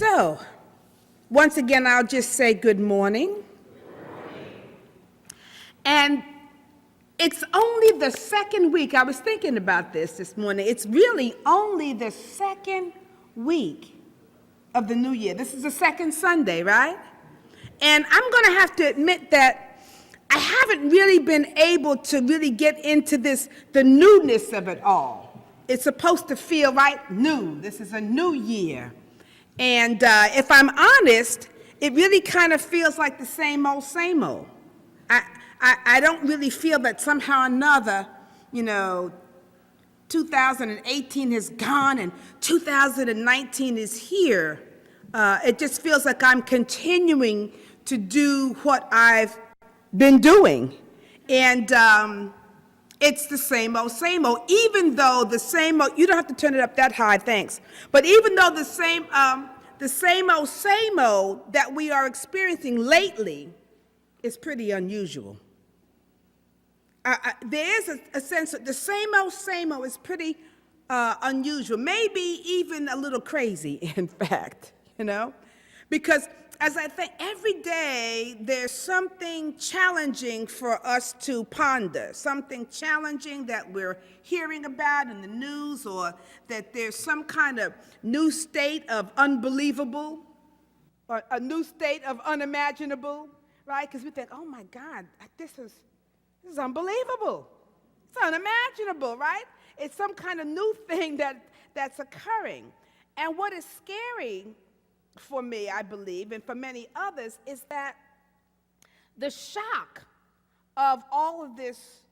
So, once again, I'll just say good morning. And it's only the second week. I was thinking about this morning. It's really only the second week of the new year. This is the second Sunday, right? And I'm going to have to admit that I haven't really been able to really get into the newness of it all. It's supposed to feel right new. This is a new year. And if I'm honest, it really kind of feels like the same old, same old. I don't really feel that somehow or another, 2018 has gone and 2019 is here. It just feels like I'm continuing to do what I've been doing. And it's the same old, even though the same old, you don't have to turn it up that high, thanks. But even though the same old that we are experiencing lately is pretty unusual. There is a sense that the same old is pretty unusual, maybe even a little crazy, in fact, because as I think every day there's something challenging for us to ponder, something challenging that we're hearing about in the news, or that there's some kind of new state of unbelievable, or a new state of unimaginable, right? Because we think, oh my God, this is unbelievable. It's unimaginable, right? It's some kind of new thing that's occurring. And what is scary for me, I believe, and for many others, is that the shock of all of this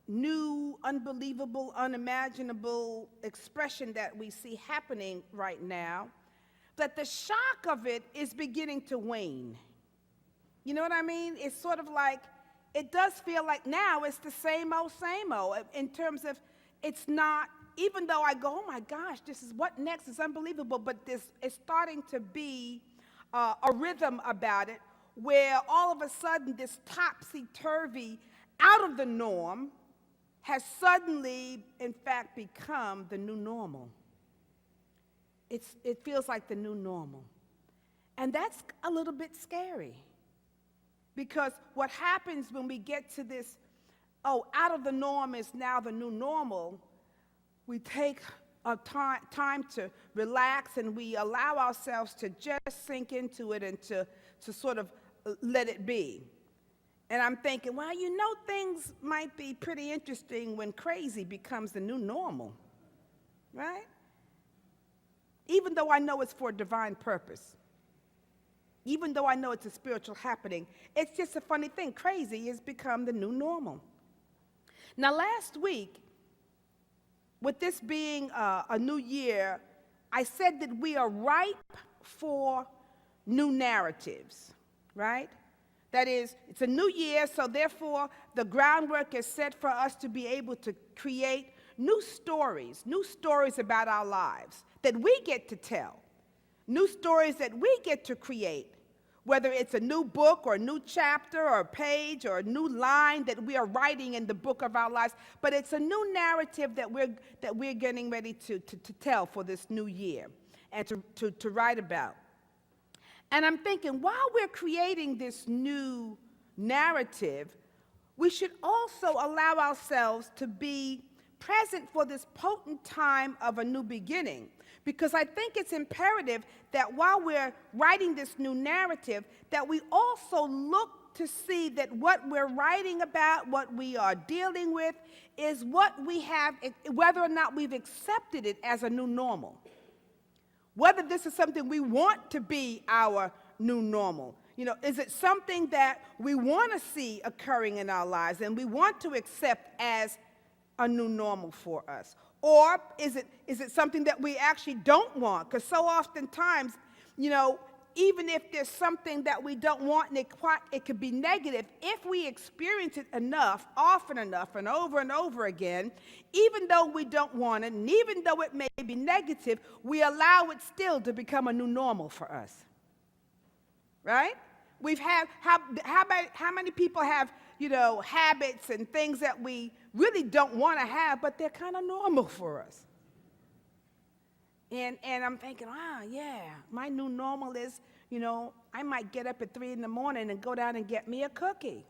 new, unbelievable, unimaginable expression that we see happening right now, that the shock of it is beginning to wane. You know what I mean? It's sort of like, it does feel like now it's the same old, in terms of it's not, even though I go, oh my gosh, this is what next, is unbelievable, but this is starting to be a rhythm about it, where all of a sudden this topsy-turvy, out of the norm, has suddenly, in fact, become the new normal. It feels like the new normal. And that's a little bit scary. Because what happens when we get to this, out of the norm is now the new normal, we take a time to relax, and we allow ourselves to just sink into it and to sort of let it be. And I'm thinking, well, things might be pretty interesting when crazy becomes the new normal, right? Even though I know it's for a divine purpose. Even though I know it's a spiritual happening, it's just a funny thing. Crazy has become the new normal. Now, last week, with this being a new year, I said that we are ripe for new narratives, right? That is, it's a new year, so therefore the groundwork is set for us to be able to create new stories about our lives that we get to tell, new stories that we get to create. Whether it's a new book or a new chapter or a page or a new line that we are writing in the book of our lives, but it's a new narrative that we're getting ready to tell for this new year and to write about. And I'm thinking, while we're creating this new narrative, we should also allow ourselves to be present for this potent time of a new beginning. Because I think it's imperative that while we're writing this new narrative, that we also look to see that what we're writing about, what we are dealing with, is what we have, whether or not we've accepted it as a new normal. Whether this is something we want to be our new normal. Is it something that we want to see occurring in our lives and we want to accept as a new normal for us? Or is it something that we actually don't want? Because so oftentimes, even if there's something that we don't want and it could be negative, if we experience it enough, often enough, and over again, even though we don't want it, and even though it may be negative, we allow it still to become a new normal for us. Right? How many people have, habits and things that we really don't want to have, but they're kind of normal for us. And I'm thinking, yeah, my new normal is, I might get up at 3 in the morning and go down and get me a cookie.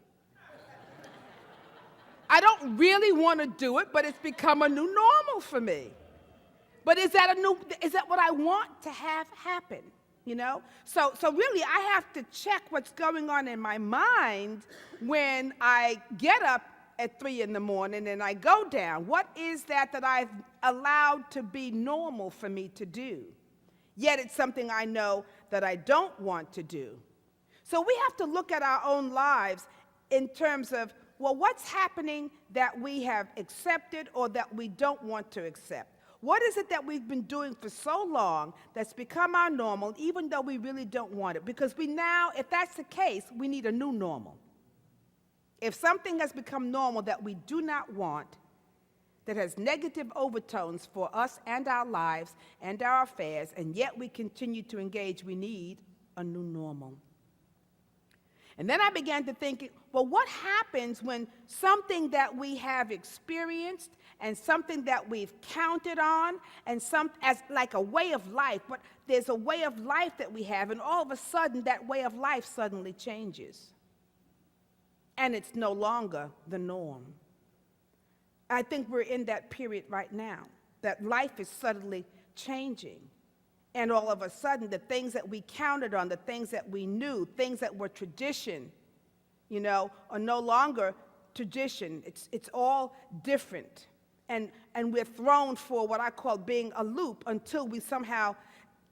I don't really want to do it, but it's become a new normal for me. But is that what I want to have happen? So really I have to check what's going on in my mind when I get up at 3 in the morning and I go down. What is that I've allowed to be normal for me to do? Yet it's something I know that I don't want to do. So we have to look at our own lives in terms of, well, what's happening that we have accepted or that we don't want to accept? What is it that we've been doing for so long that's become our normal, even though we really don't want it? Because we now, if that's the case, we need a new normal. If something has become normal that we do not want, that has negative overtones for us and our lives and our affairs, and yet we continue to engage, we need a new normal. And then I began to think, well, what happens when something that we have experienced and something that we've counted on and as like a way of life, but there's a way of life that we have, and all of a sudden that way of life suddenly changes. And it's no longer the norm. I think we're in that period right now, that life is suddenly changing. And all of a sudden, the things that we counted on, the things that we knew, things that were tradition, are no longer tradition. It's all different. And we're thrown for what I call being a loop until we somehow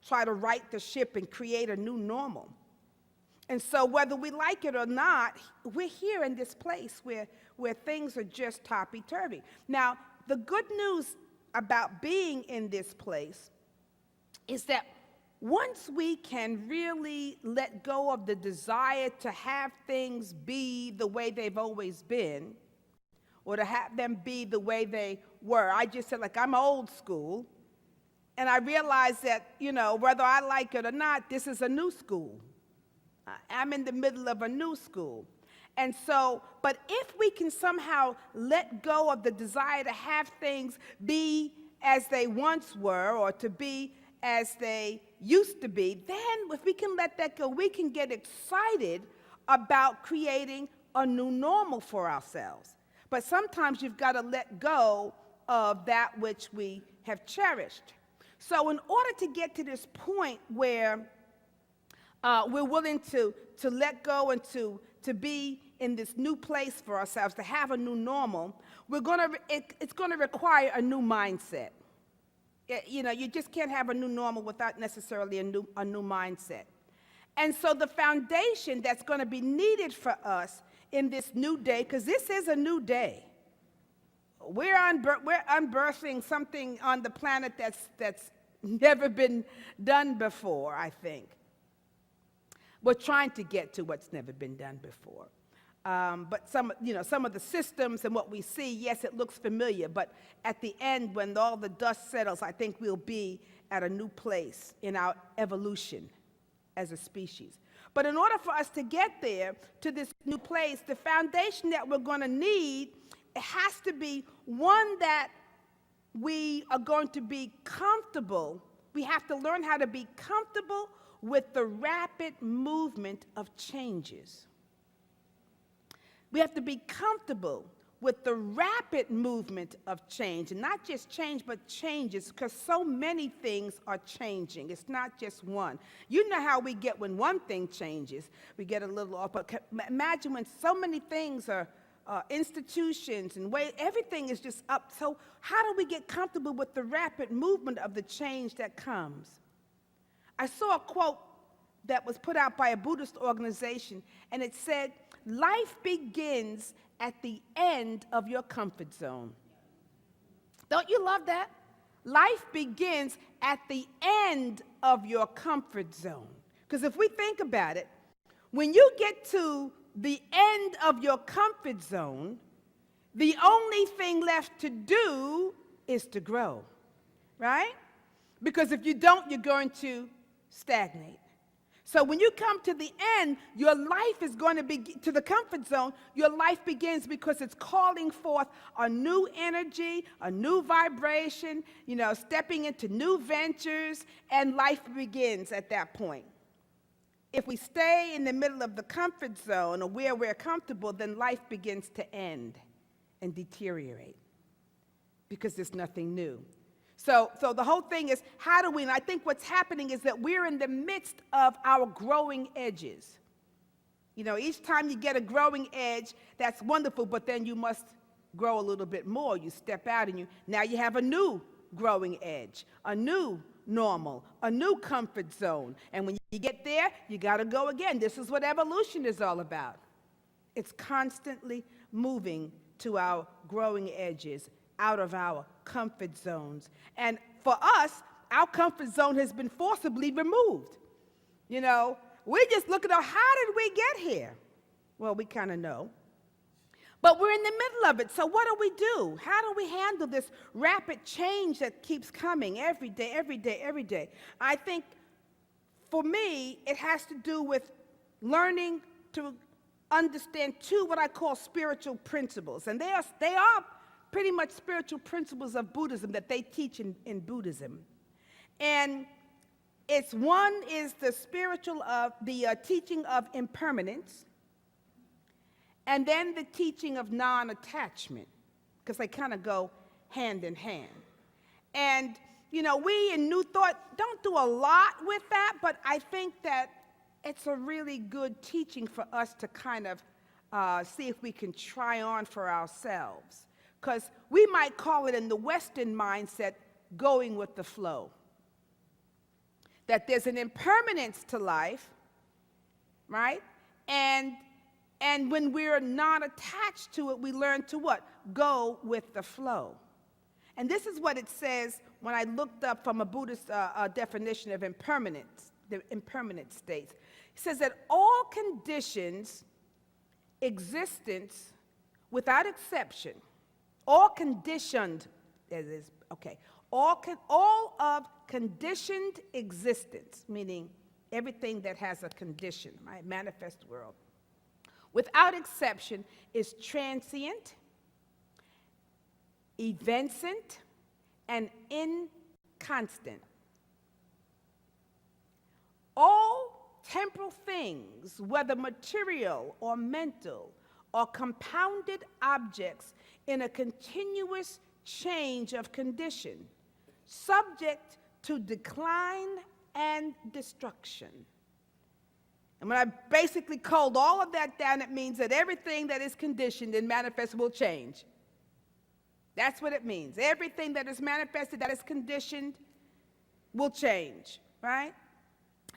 try to right the ship and create a new normal. And so whether we like it or not, we're here in this place where things are just topsy-turvy. Now, the good news about being in this place is that once we can really let go of the desire to have things be the way they've always been, or to have them be the way they were. I just said, I'm old school, and I realized that, whether I like it or not, this is a new school. I'm in the middle of a new school. And so, but if we can somehow let go of the desire to have things be as they once were, or to be as they used to be, then if we can let that go, we can get excited about creating a new normal for ourselves. But sometimes you've got to let go of that which we have cherished. So in order to get to this point where we're willing to let go and to be in this new place for ourselves, to have a new normal, it's going to require a new mindset. You just can't have a new normal without necessarily a new mindset. And so the foundation that's going to be needed for us in this new day, because this is a new day. We're unbirthing something on the planet that's never been done before, I think. We're trying to get to what's never been done before. But some of the systems and what we see, yes, it looks familiar, but at the end, when all the dust settles, I think we'll be at a new place in our evolution as a species. But in order for us to get there, to this new place, the foundation that we're going to need, it has to be one that we are going to be comfortable. We have to learn how to be comfortable with the rapid movement of changes. We have to be comfortable with the rapid movement of change, and not just change, but changes, because so many things are changing. It's not just one. You know how we get when one thing changes, we get a little off, but imagine when so many things are institutions and everything is just up. So how do we get comfortable with the rapid movement of the change that comes? I saw a quote that was put out by a Buddhist organization, and it said, "Life begins at the end of your comfort zone." Don't you love that? Life begins at the end of your comfort zone. Because if we think about it, when you get to the end of your comfort zone, the only thing left to do is to grow, right? Because if you don't, you're going to stagnate. So when you come to the end, your life is going to be to the comfort zone. Your life begins because it's calling forth a new energy, a new vibration, stepping into new ventures, and life begins at that point. If we stay in the middle of the comfort zone or where we're comfortable, then life begins to end and deteriorate because there's nothing new. So the whole thing is, how do we, and I think what's happening is that we're in the midst of our growing edges. Each time you get a growing edge, that's wonderful, but then you must grow a little bit more. You step out and now you have a new growing edge, a new normal, a new comfort zone. And when you get there, you got to go again. This is what evolution is all about. It's constantly moving to our growing edges, out of our comfort zones. And for us, our comfort zone has been forcibly removed. We just look at how did we get here? Well, we kind of know. But we're in the middle of it, so what do? How do we handle this rapid change that keeps coming every day, every day, every day? I think, for me, it has to do with learning to understand two what I call spiritual principles. And they are pretty much spiritual principles of Buddhism that they teach in Buddhism. And one is the teaching of impermanence, and then the teaching of non-attachment, because they kind of go hand in hand. And, we in New Thought don't do a lot with that, but I think that it's a really good teaching for us to kind of see if we can try on for ourselves. Because we might call it in the Western mindset, going with the flow. That there's an impermanence to life, right? And when we're not attached to it, we learn to what? Go with the flow. And this is what it says when I looked up from a Buddhist definition of impermanence, the impermanent states. It says that all conditions, existence, without exception, all conditioned, all of conditioned existence, meaning everything that has a condition, right? Manifest world, without exception, is transient, evanescent, and inconstant. All temporal things, whether material or mental, are compounded objects in a continuous change of condition, subject to decline and destruction. And when I basically culled all of that down, it means that everything that is conditioned and manifest will change. That's what it means. Everything that is manifested, that is conditioned, will change, right?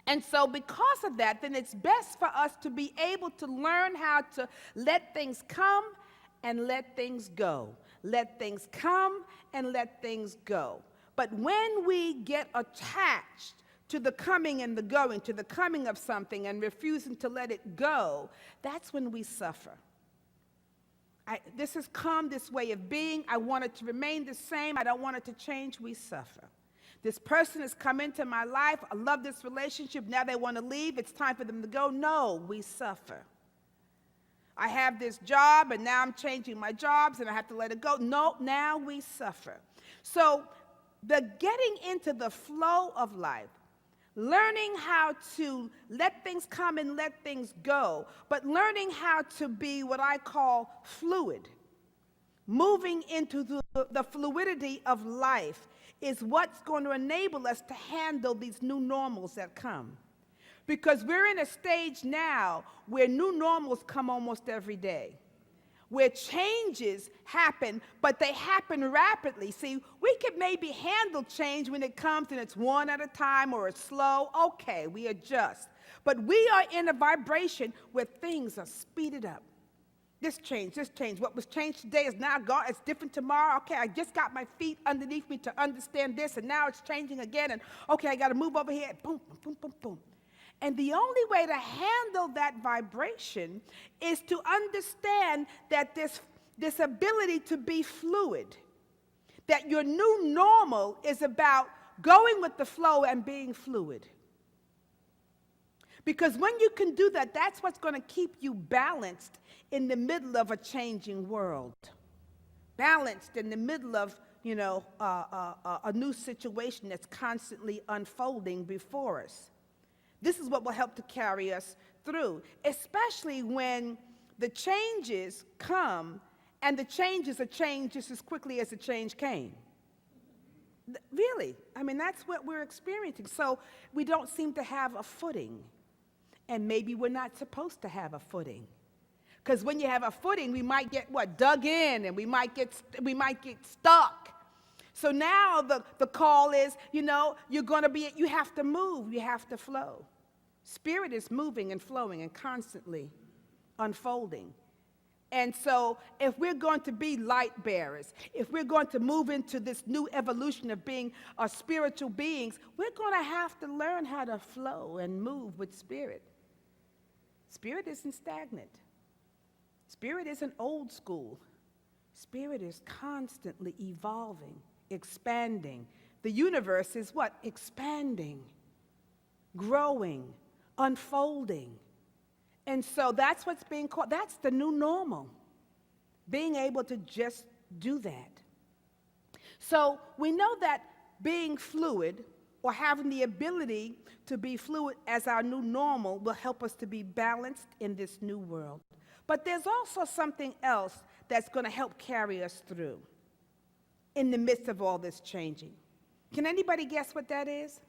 And so because of that, then it's best for us to be able to learn how to let things come and let things go. Let things come and let things go. But when we get attached to the coming and the going, to the coming of something and refusing to let it go, that's when we suffer. This has come, this way of being. I want it to remain the same. I don't want it to change. We suffer. This person has come into my life. I love this relationship. Now they want to leave. It's time for them to go. No, we suffer. I have this job, and now I'm changing my jobs, and I have to let it go. No, now we suffer. So the getting into the flow of life, learning how to let things come and let things go, but learning how to be what I call fluid, moving into the fluidity of life is what's going to enable us to handle these new normals that come. Because we're in a stage now where new normals come almost every day, where changes happen, but they happen rapidly. See, we could maybe handle change when it comes and it's one at a time or it's slow. Okay, we adjust. But we are in a vibration where things are speeded up. This change. What was changed today is now gone. It's different tomorrow. Okay, I just got my feet underneath me to understand this, and now it's changing again. And okay, I got to move over here. Boom, boom, boom, boom. And the only way to handle that vibration is to understand that this ability to be fluid, that your new normal is about going with the flow and being fluid. Because when you can do that, that's what's going to keep you balanced in the middle of a changing world. Balanced in the middle of, a new situation that's constantly unfolding before us. This is what will help to carry us through, especially when the changes come and the changes are changed just as quickly as the change came. Really, that's what we're experiencing. So we don't seem to have a footing. And maybe we're not supposed to have a footing. Because when you have a footing, we might get dug in, and we might get stuck. So now the call is, you have to move, you have to flow. Spirit is moving and flowing and constantly unfolding. And so if we're going to be light bearers, if we're going to move into this new evolution of being spiritual beings, we're going to have to learn how to flow and move with Spirit. Spirit isn't stagnant. Spirit isn't old school. Spirit is constantly evolving, expanding. The universe is what? Expanding, growing, unfolding. And so that's what's being called, that's the new normal, being able to just do that. So we know that being fluid, or having the ability to be fluid as our new normal, will help us to be balanced in this new world. But there's also something else that's going to help carry us through in the midst of all this changing. Can anybody guess what that is?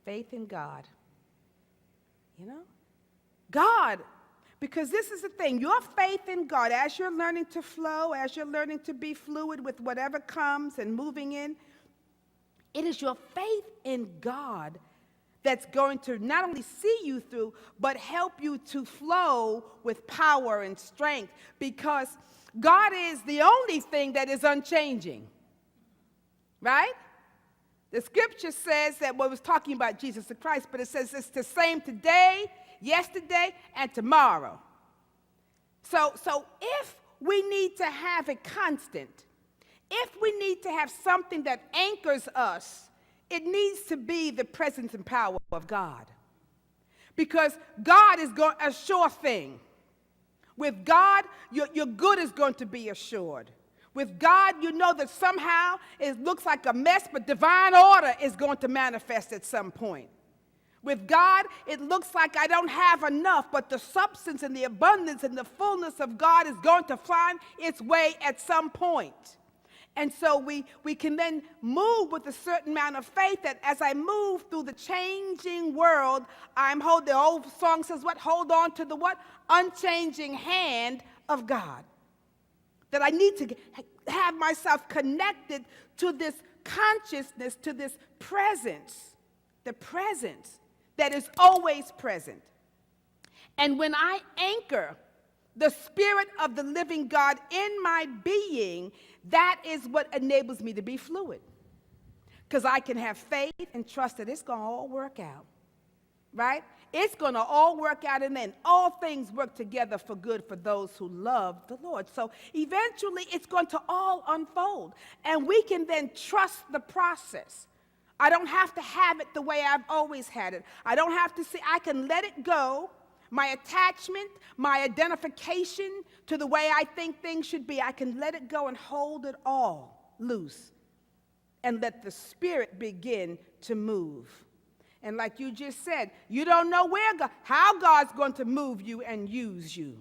Faith in God. God, because this is the thing, your faith in God, as you're learning to flow, as you're learning to be fluid with whatever comes and moving in, it is your faith in God that's going to not only see you through, but help you to flow with power and strength, because God is the only thing that is unchanging, right? The scripture says that, it was talking about Jesus the Christ, but it says it's the same today, yesterday, and tomorrow. So if we need to have a constant, if we need to have something that anchors us, it needs to be the presence and power of God. Because God is a sure thing. With God, your good is going to be assured. With God, you know that somehow it looks like a mess, but divine order is going to manifest at some point. With God, it looks like I don't have enough, but the substance and the abundance and the fullness of God is going to find its way at some point. And so we can then move with a certain amount of faith that as I move through the changing world, the old song says what? Hold on to the what? Unchanging hand of God. That I need to have myself connected to this consciousness, to this presence, the presence that is always present. And when I anchor the Spirit of the living God in my being, that is what enables me to be fluid. Because I can have faith and trust that it's going to all work out, right? It's going to all work out, and then all things work together for good for those who love the Lord. So eventually it's going to all unfold, and we can then trust the process. I don't have to have it the way I've always had it. I don't have to I can let it go. My attachment, my identification to the way I think things should be, I can let it go and hold it all loose and let the Spirit begin to move. And like you just said, you don't know how God's going to move you and use you.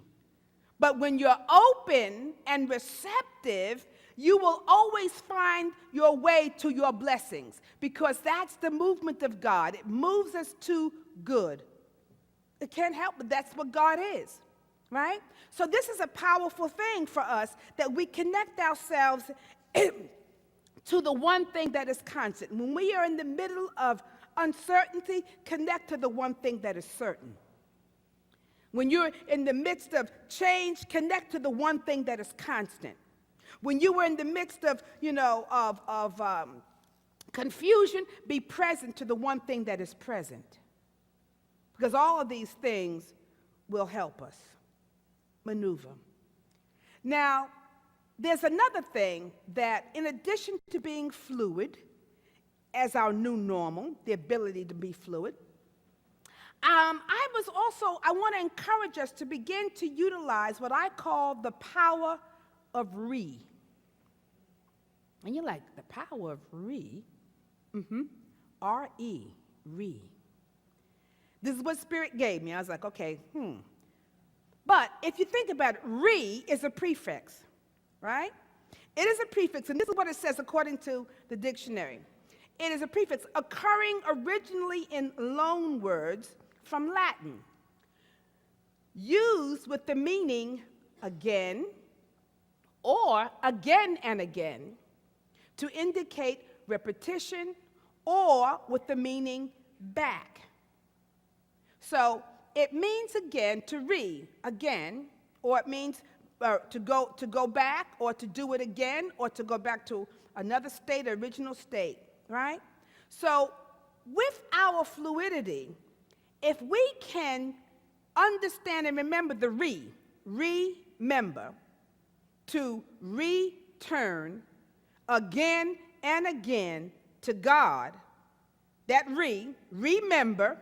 But when you're open and receptive, you will always find your way to your blessings, because that's the movement of God. It moves us to good. It can't help, but that's what God is, right? So this is a powerful thing for us, that we connect ourselves to the one thing that is constant. When we are in the middle of uncertainty, connect to the one thing that is certain. When you're in the midst of change, connect to the one thing that is constant. When you were in the midst of, confusion, be present to the one thing that is present. Because all of these things will help us maneuver. Now, there's another thing that, in addition to being fluid, as our new normal, the ability to be fluid. I want to encourage us to begin to utilize what I call the power of re. And you're like, the power of re? R-E, re. This is what Spirit gave me. I was like, okay, But if you think about it, re is a prefix, right? It is a prefix, and this is what it says according to the dictionary. It is a prefix occurring originally in loan words from Latin, used with the meaning again or again and again to indicate repetition or with the meaning back. So it means again, to re, again, or it means to go back or to do it again or to go back to another state, original state, right? So with our fluidity, if we can understand and remember the remember, to return again and again to God, that remember,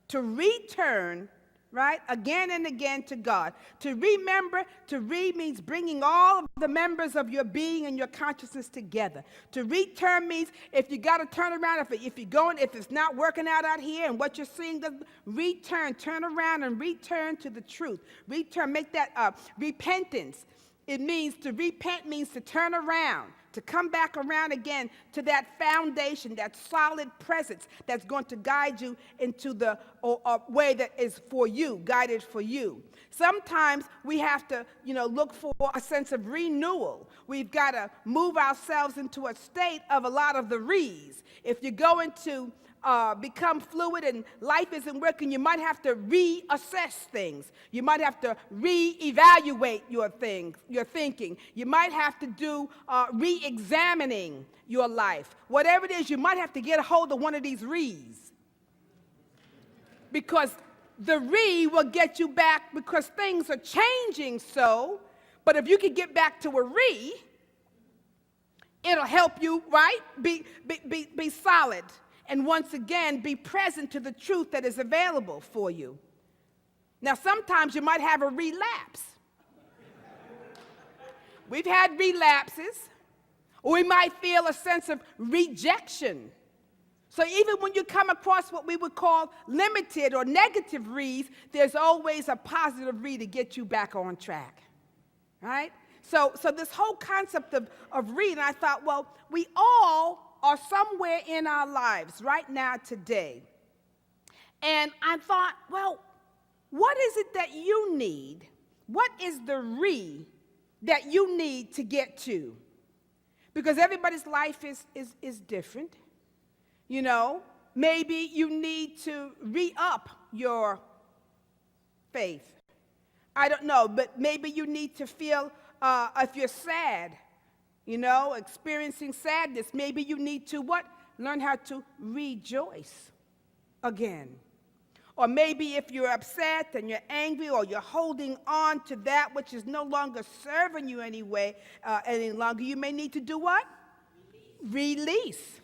to return, right, again and again to God. To remember, to means bringing all of the members of your being and your consciousness together. To return means if you got to turn around, if it's not working out here and what you're seeing, turn around and return to the truth. Return, make that repentance. It means to repent means to turn around, to come back around again to that foundation, that solid presence that's going to guide you into the way that is for you, guided for you. Sometimes we have to, look for a sense of renewal. We've got to move ourselves into a state of a lot of the re's. If you're going to become fluid and life isn't working, you might have to reassess things. You might have to reevaluate your thinking. You might have to do re-examining your life. Whatever it is, you might have to get a hold of one of these re's. Because the re will get you back because things are changing so, but if you can get back to a re, it'll help you, right? Be solid. And once again, be present to the truth that is available for you. Now, sometimes you might have a relapse. We've had relapses, or we might feel a sense of rejection. So even when you come across what we would call limited or negative re's, there's always a positive re to get you back on track, right? So this whole concept of re, and I thought, well, we all are somewhere in our lives right now today. And I thought, well, what is it that you need? What is the re that you need to get to? Because everybody's life is different. Maybe you need to re-up your faith. I don't know, but maybe you need to feel, if you're sad, experiencing sadness, maybe you need to learn how to rejoice again. Or maybe if you're upset and you're angry or you're holding on to that which is no longer serving you any longer, you may need to do what? Release.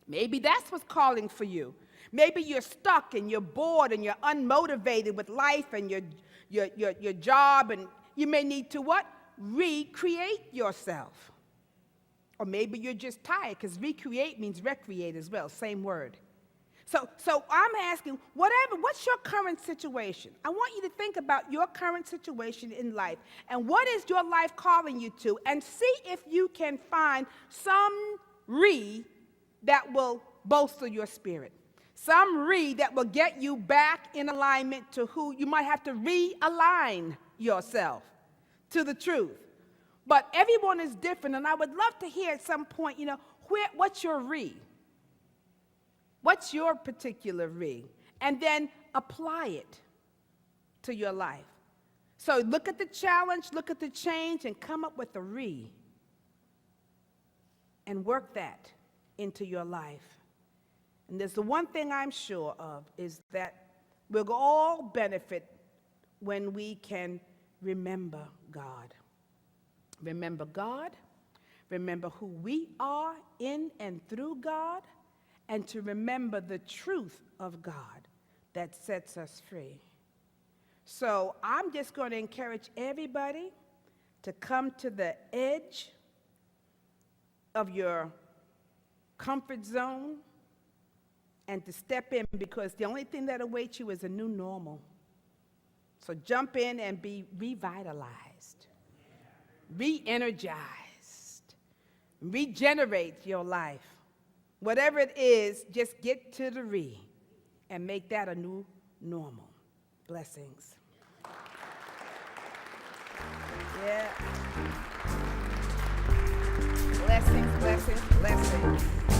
Maybe that's what's calling for you. Maybe you're stuck and you're bored and you're unmotivated with life and your job, and you may need to what? Recreate yourself. Or maybe you're just tired, because recreate means recreate as well, same word. So I'm asking, what's your current situation? I want you to think about your current situation in life and what is your life calling you to, and see if you can find some re that will bolster your spirit. Some re that will get you back in alignment to who you might have to realign yourself to the truth. But everyone is different, and I would love to hear at some point, what's your re? What's your particular re? And then apply it to your life. So look at the challenge, look at the change, and come up with a re. And work that into your life. And there's the one thing I'm sure of, is that we'll all benefit when we can remember God. Remember God, remember who we are in and through God, and to remember the truth of God that sets us free. So I'm just going to encourage everybody to come to the edge of your comfort zone and to step in, because the only thing that awaits you is a new normal. So jump in and be revitalized, re-energized, regenerate your life. Whatever it is, just get to the and make that a new normal. Blessings. Yeah. Blessings, blessings, blessings.